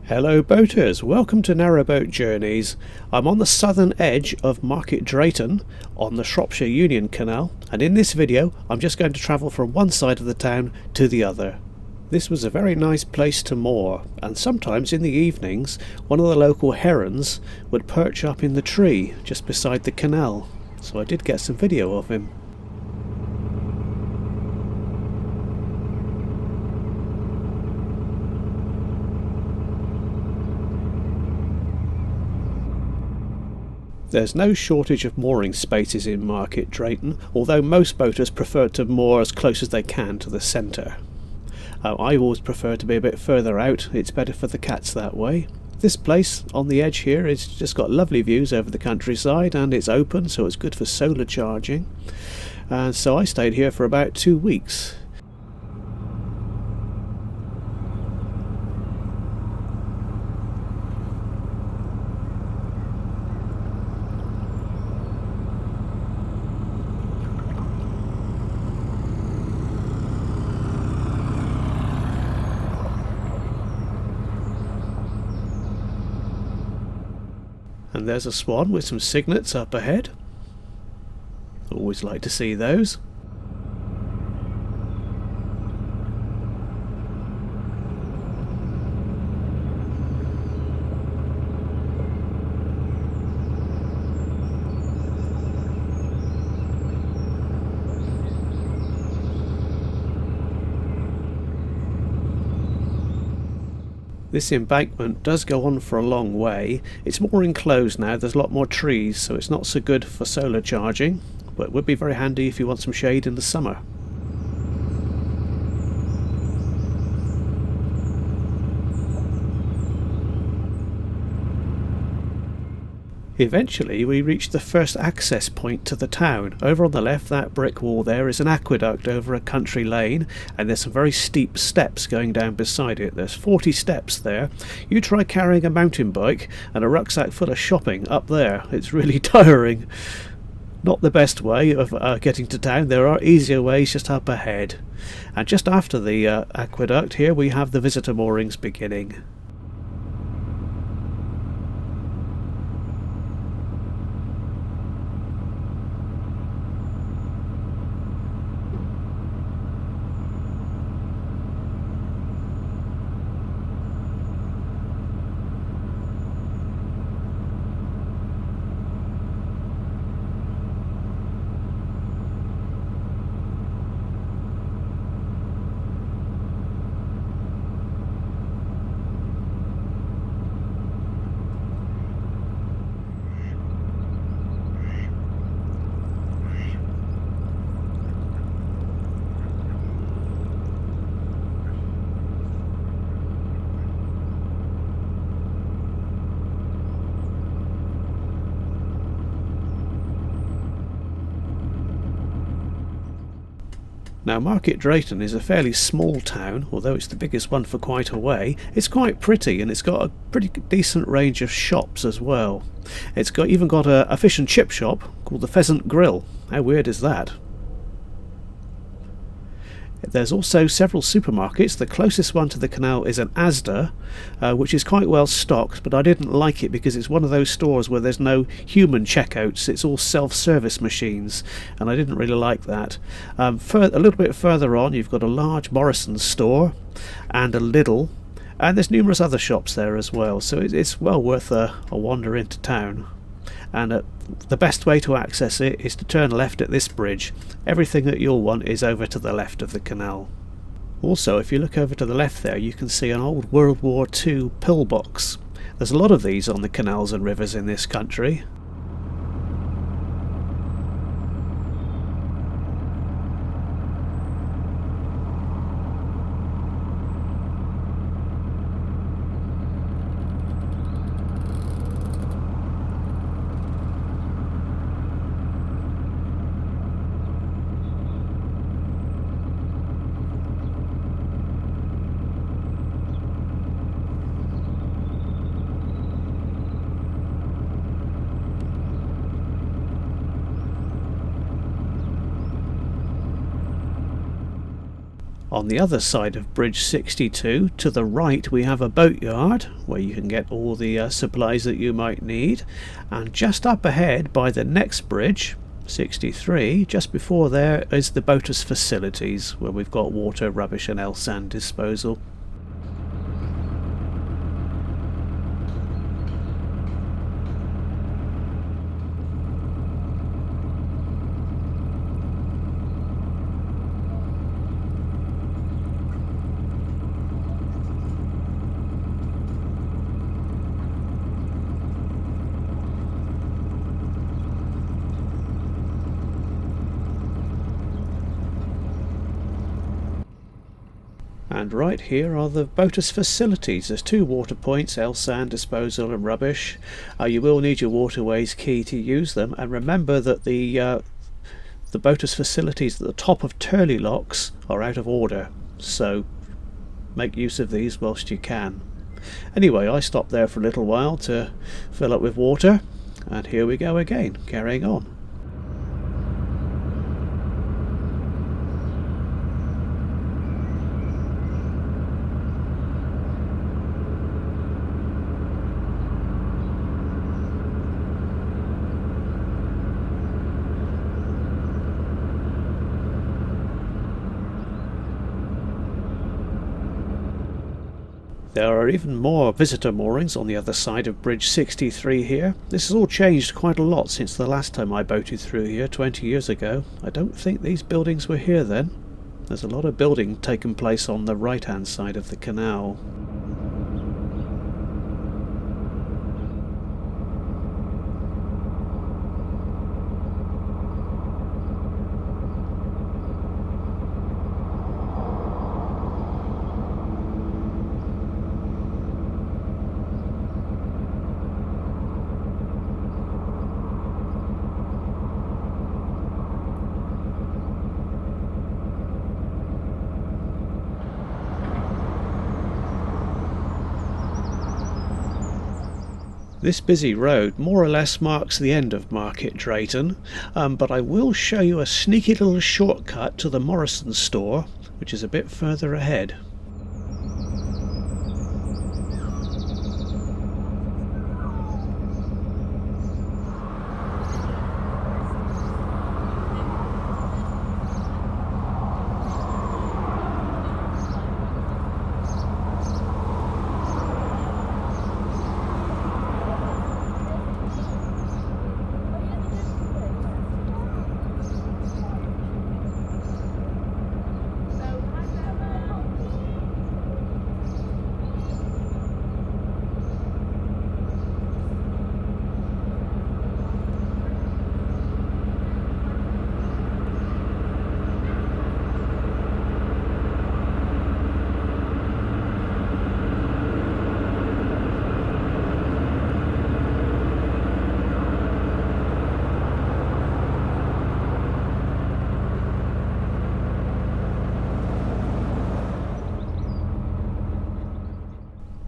Hello boaters, welcome to Narrowboat Journeys. I'm on the southern edge of Market Drayton on the Shropshire Union Canal, and in this video I'm just going to travel from one side of the town to the other. This was a very nice place to moor, and sometimes in the evenings one of the local herons would perch up in the tree just beside the canal, so I did get some video of him. There's no shortage of mooring spaces in Market Drayton, although most boaters prefer to moor as close as they can to the centre. I always prefer to be a bit further out, it's better for the cats that way. This place on the edge here is just got lovely views over the countryside, and it's open, so it's good for solar charging. And so I stayed here for about 2 weeks. And there's a swan with some cygnets up ahead. Always like to see those. This embankment does go on for a long way. It's more enclosed now, there's a lot more trees, so it's not so good for solar charging, but would be very handy if you want some shade in the summer. Eventually we reached the first access point to the town. Over on the left, that brick wall there is an aqueduct over a country lane, and there's some very steep steps going down beside it. There's 40 steps there. You try carrying a mountain bike and a rucksack full of shopping up there. It's really tiring. Not the best way of getting to town. There are easier ways just up ahead. And just after the aqueduct here we have the visitor moorings beginning. Now Market Drayton is a fairly small town, although it's the biggest one for quite a way. It's quite pretty, and it's got a pretty decent range of shops as well. It's even got a fish and chip shop called the Pheasant Grill. How weird is that? There's also several supermarkets. The closest one to the canal is an Asda, which is quite well stocked, but I didn't like it because it's one of those stores where there's no human checkouts. It's all self-service machines, and I didn't really like that. A little bit further on you've got a large Morrison store and a Lidl, and there's numerous other shops there as well, so it's well worth a wander into town. And the best way to access it is to turn left at this bridge. Everything that you'll want is over to the left of the canal. Also, if you look over to the left there, you can see an old World War II pillbox. There's a lot of these on the canals and rivers in this country. On the other side of Bridge 62, to the right, we have a boatyard where you can get all the supplies that you might need. And just up ahead by the next bridge, 63, just before there is the boaters' facilities where we've got water, rubbish and sand disposal. And right here are the boaters' facilities. There's 2 water points, sand disposal and rubbish. You will need your waterways key to use them, and remember that the boaters' facilities at the top of Turley locks are out of order, so make use of these whilst you can. Anyway, I stopped there for a little while to fill up with water, and here we go again, carrying on. There are even more visitor moorings on the other side of Bridge 63 here. This has all changed quite a lot since the last time I boated through here 20 years ago. I don't think these buildings were here then. There's a lot of building taking place on the right hand side of the canal. This busy road more or less marks the end of Market Drayton, but I will show you a sneaky little shortcut to the Morrison store, which is a bit further ahead.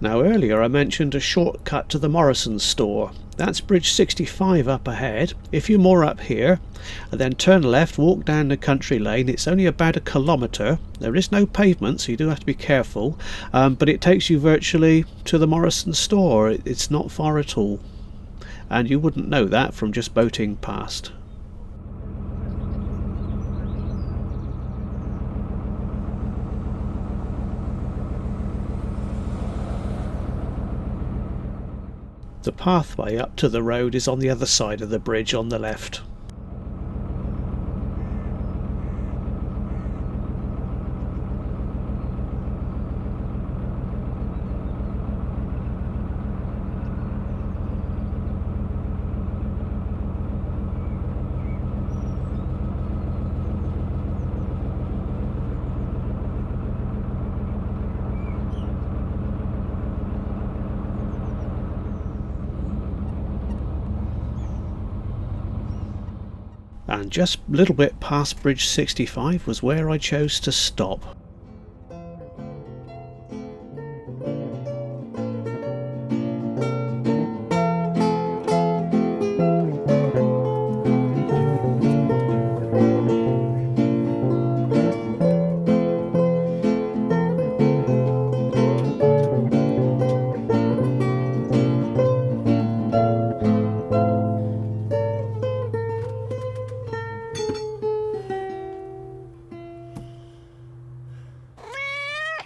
Now earlier I mentioned a shortcut to the Morrison store. That's Bridge 65 up ahead. If you moor up here and then turn left, walk down the country lane, it's only about 1 kilometre. There is no pavement, so you do have to be careful, but it takes you virtually to the Morrison store. It's not far at all, and you wouldn't know that from just boating past. The pathway up to the road is on the other side of the bridge on the left. And just a little bit past Bridge 65 was where I chose to stop.